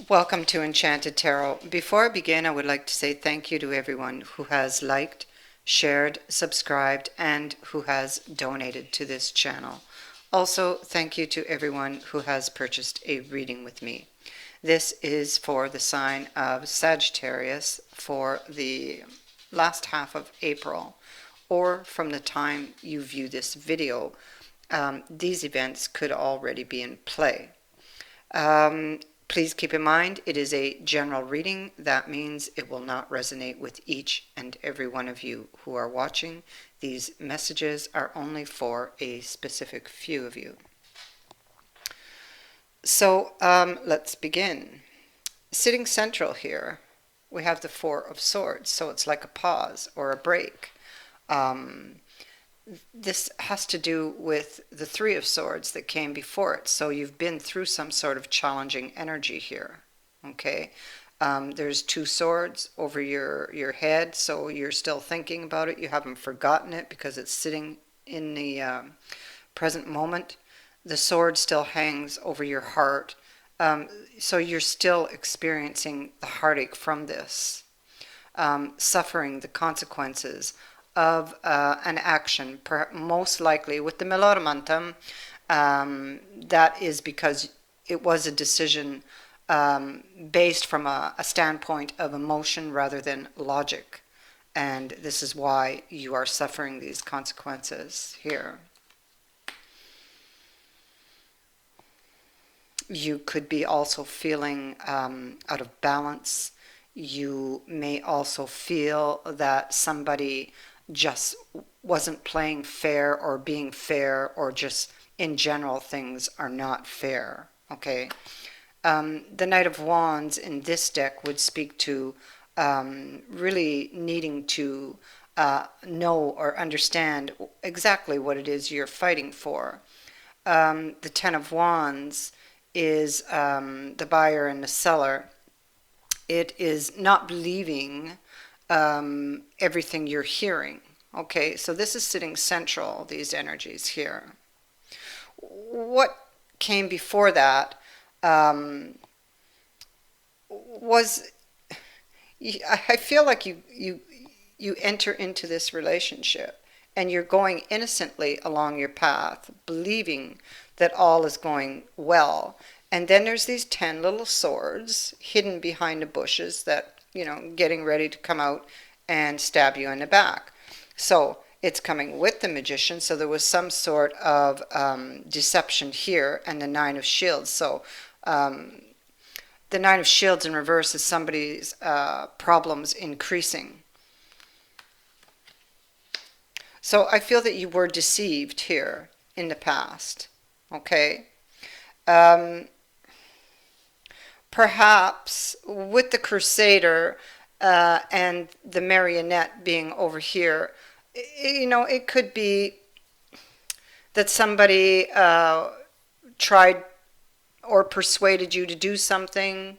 Welcome to Enchanted Tarot. Before I begin, I would like to say thank you to everyone who has liked, shared, subscribed, and who has donated to this channel. Also, thank you to everyone who has purchased a reading with me. This is for the sign of Sagittarius for the last half of April, or from the time you view this video. These events could already be in play. Please keep in mind it is a general reading. That means it will not resonate with each and every one of you who are watching. These messages are only for a specific few of you. So let's begin. Sitting central here, we have the Four of Swords, so it's like a pause or a break. This has to do with the Three of Swords that came before it. So you've been through some sort of challenging energy here. Okay. There's two swords over your head, so you're still thinking about it. You haven't forgotten it because it's sitting in the present moment. The sword still hangs over your heart. So you're still experiencing the heartache from this, suffering the consequences of an action, most likely with the melodimantum. That is because it was a decision based from a standpoint of emotion rather than logic. And this is why you are suffering these consequences here. You could be also feeling out of balance. You may also feel that somebody just wasn't playing fair or being fair, or just in general things are not fair. Okay. The Knight of Wands in this deck would speak to really needing to know or understand exactly what it is you're fighting for. The Ten of Wands is the buyer and the seller. It is not believing everything you're hearing. Okay, so this is sitting central, these energies here. What came before that was, I feel like you enter into this relationship and you're going innocently along your path, believing that all is going well. And then there's these 10 little swords hidden behind the bushes that, getting ready to come out and stab you in the back. So it's coming with the magician. So there was some sort of deception here, and the Nine of Shields. So the Nine of Shields in reverse is somebody's problems increasing. So I feel that you were deceived here in the past. Okay. Perhaps with the Crusader and the marionette being over here, it could be that somebody tried or persuaded you to do something,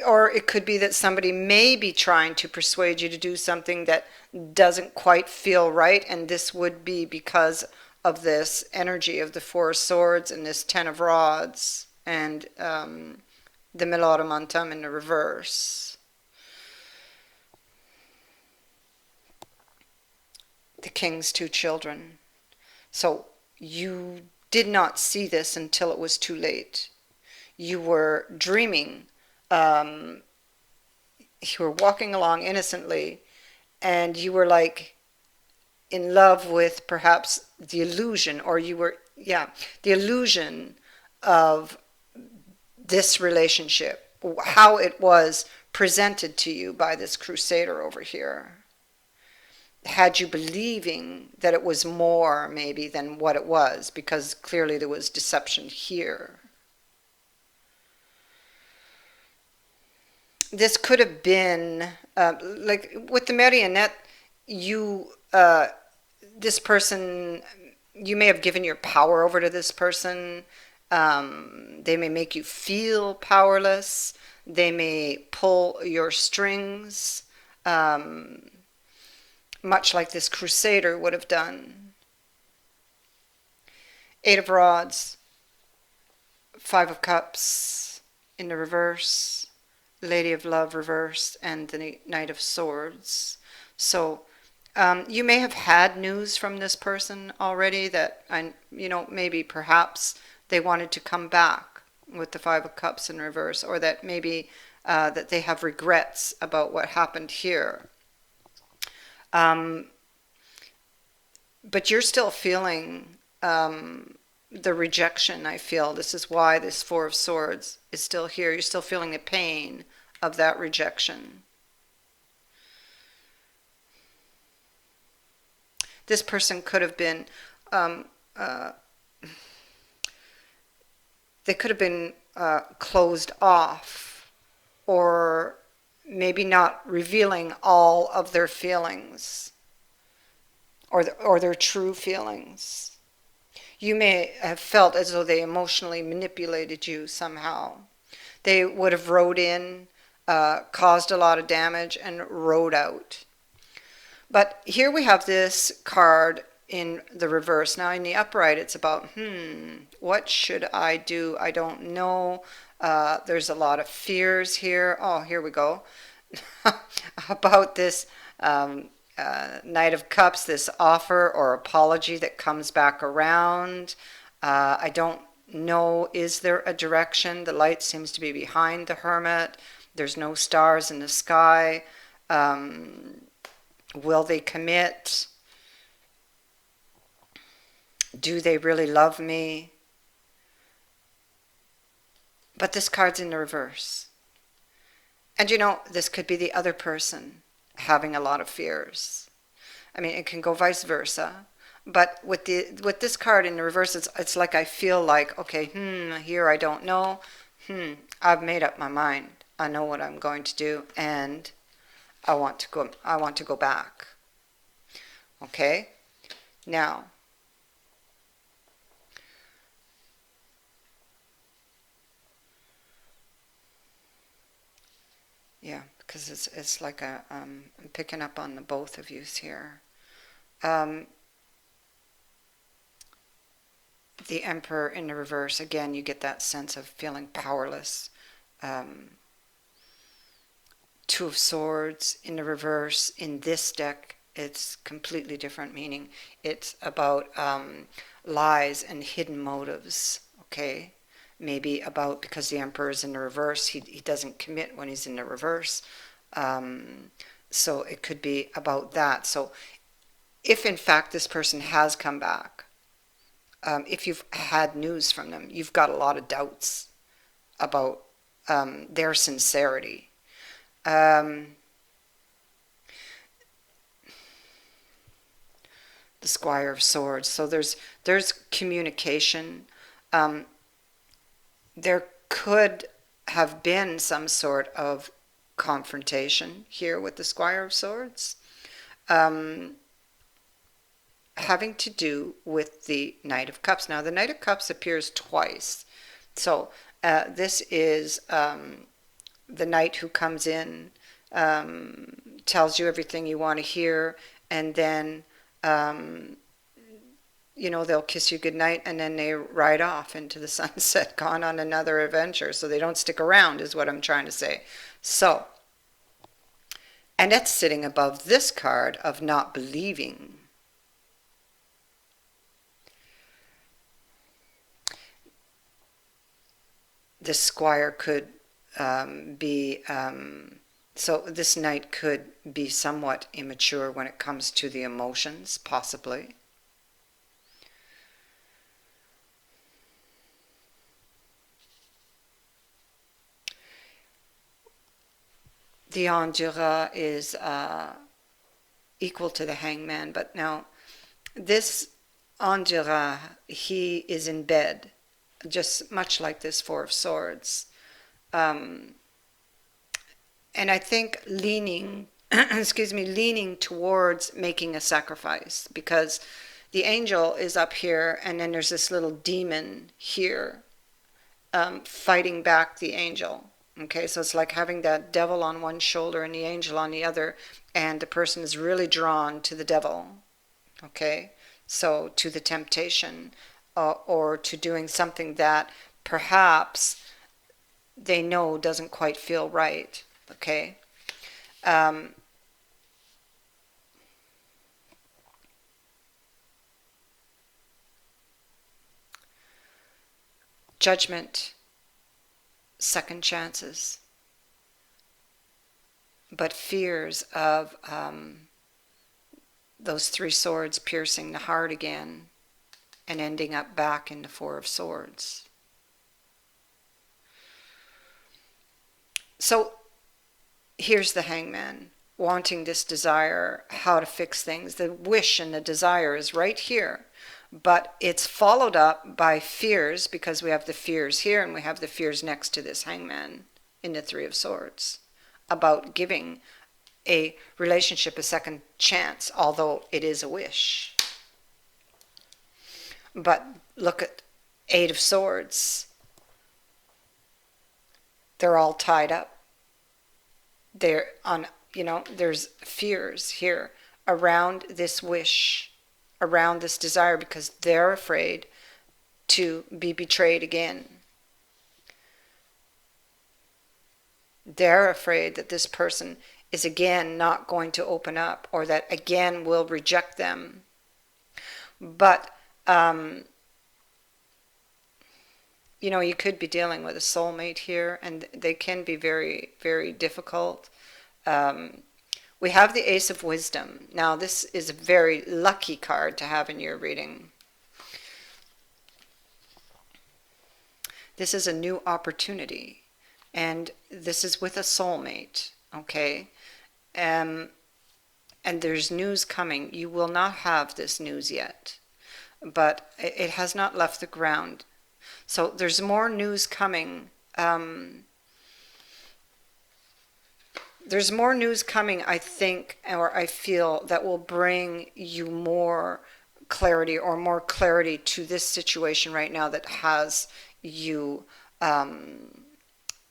or it could be that somebody may be trying to persuade you to do something that doesn't quite feel right, and this would be because of this energy of the Four of Swords and this Ten of Rods and the melodimantum in the reverse. The King's two children. So you did not see this until it was too late. You were dreaming. You were walking along innocently, and you were like in love with perhaps the illusion, or you were, the illusion of this relationship, how it was presented to you by this Crusader over here. Had you believing that it was more maybe than what it was, because clearly there was deception here. This could have been like with the marionette, this person, you may have given your power over to this person. They may make you feel powerless. They may pull your strings, much like this Crusader would have done. Eight of Rods. Five of Cups in the reverse, Lady of Love reversed, and the Knight of Swords. So you may have had news from this person already that maybe perhaps they wanted to come back with the Five of Cups in reverse, or that maybe that they have regrets about what happened here. Um, but you're still feeling the rejection, I feel. This is why this Four of Swords is still here. You're still feeling the pain of that rejection. This person could have been, um, uh, they could have been closed off, or maybe not revealing all of their feelings, or their true feelings. You may have felt as though they emotionally manipulated you somehow. They would have rode in, caused a lot of damage, and rode out. But here we have this card in the reverse. Now in the upright, it's about, what should I do? I don't know. There's a lot of fears here. Oh, here we go. About this Knight of Cups, this offer or apology that comes back around. I don't know, is there a direction? The light seems to be behind the Hermit. There's no stars in the sky. Will they commit? Do they really love me? But this card's in the reverse. And this could be the other person having a lot of fears. I mean, it can go vice versa. But with this card in the reverse, it's like I feel like, okay, here I don't know. I've made up my mind. I know what I'm going to do, and I want to go back. Okay? Now, yeah, because it's like I'm picking up on the both of yous here. The Emperor in the reverse, again, you get that sense of feeling powerless. Two of Swords in the reverse. In this deck, it's completely different meaning. It's about lies and hidden motives, okay? Maybe about, because the Emperor is in the reverse, he doesn't commit when he's in the reverse. So it could be about that. So if in fact this person has come back, if you've had news from them, you've got a lot of doubts about their sincerity. The Squire of Swords. So there's communication. There could have been some sort of confrontation here with the Squire of Swords, having to do with the Knight of Cups. Now, the Knight of Cups appears twice. So this is the knight who comes in, tells you everything you want to hear, and then they'll kiss you goodnight, and then they ride off into the sunset, gone on another adventure. So they don't stick around, is what I'm trying to say. So, and that's sitting above this card of not believing. The Squire could be, so this knight could be somewhat immature when it comes to the emotions, possibly. The Endura is equal to the Hangman, but now this Endura, he is in bed, just much like this Four of Swords. And I think leaning, leaning towards making a sacrifice, because the angel is up here, and then there's this little demon here fighting back the angel. Okay, so it's like having that devil on one shoulder and the angel on the other, and the person is really drawn to the devil. Okay, so to the temptation, or to doing something that perhaps they know doesn't quite feel right. Okay. Um, Judgment, second chances, but fears of those three swords piercing the heart again and ending up back in the Four of Swords. So here's the Hangman, wanting this desire, how to fix things. The wish and the desire is right here, but it's followed up by fears, because we have the fears here and we have the fears next to this Hangman in the Three of Swords, about giving a relationship a second chance, although it is a wish. But look at Eight of Swords. They're all tied up. They're on, there's fears here around this wish, around this desire, because they're afraid to be betrayed again. They're afraid that this person is again not going to open up, or that again will reject them. But you could be dealing with a soulmate here, and they can be very, very difficult. We have the Ace of Wisdom. Now, this is a very lucky card to have in your reading. This is a new opportunity, and this is with a soulmate, okay? And there's news coming. You will not have this news yet, but it has not left the ground. So there's more news coming. There's more news coming, I think, or I feel, that will bring you more clarity, or more clarity to this situation right now that has you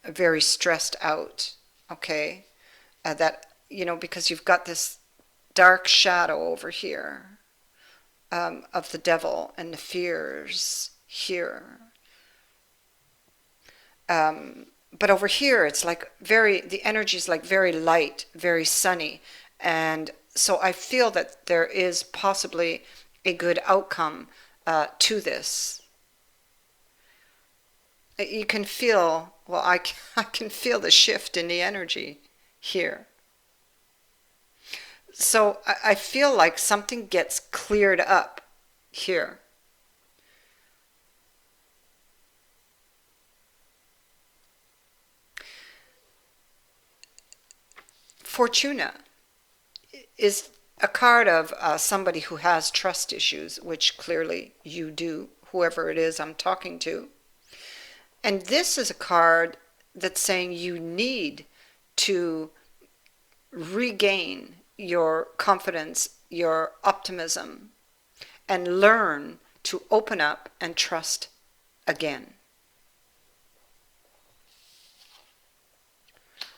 very stressed out, okay? Because you've got this dark shadow over here of the devil and the fears here. But over here, it's like the energy is like very light, very sunny. And so I feel that there is possibly a good outcome to this. You can feel, I can feel the shift in the energy here. So I feel like something gets cleared up here. Fortuna is a card of somebody who has trust issues, which clearly you do, whoever it is I'm talking to. And this is a card that's saying you need to regain your confidence, your optimism, and learn to open up and trust again,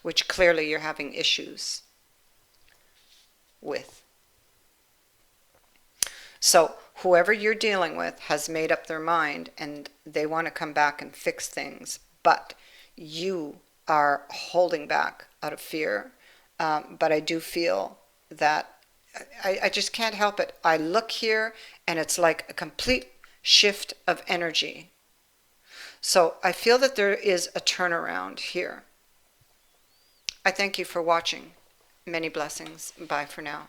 which clearly you're having issues with. So whoever you're dealing with has made up their mind, and they want to come back and fix things, but you are holding back out of fear. But I do feel that I just can't help it. I look here and it's like a complete shift of energy. So I feel that there is a turnaround here. I thank you for watching. Many blessings. Bye for now.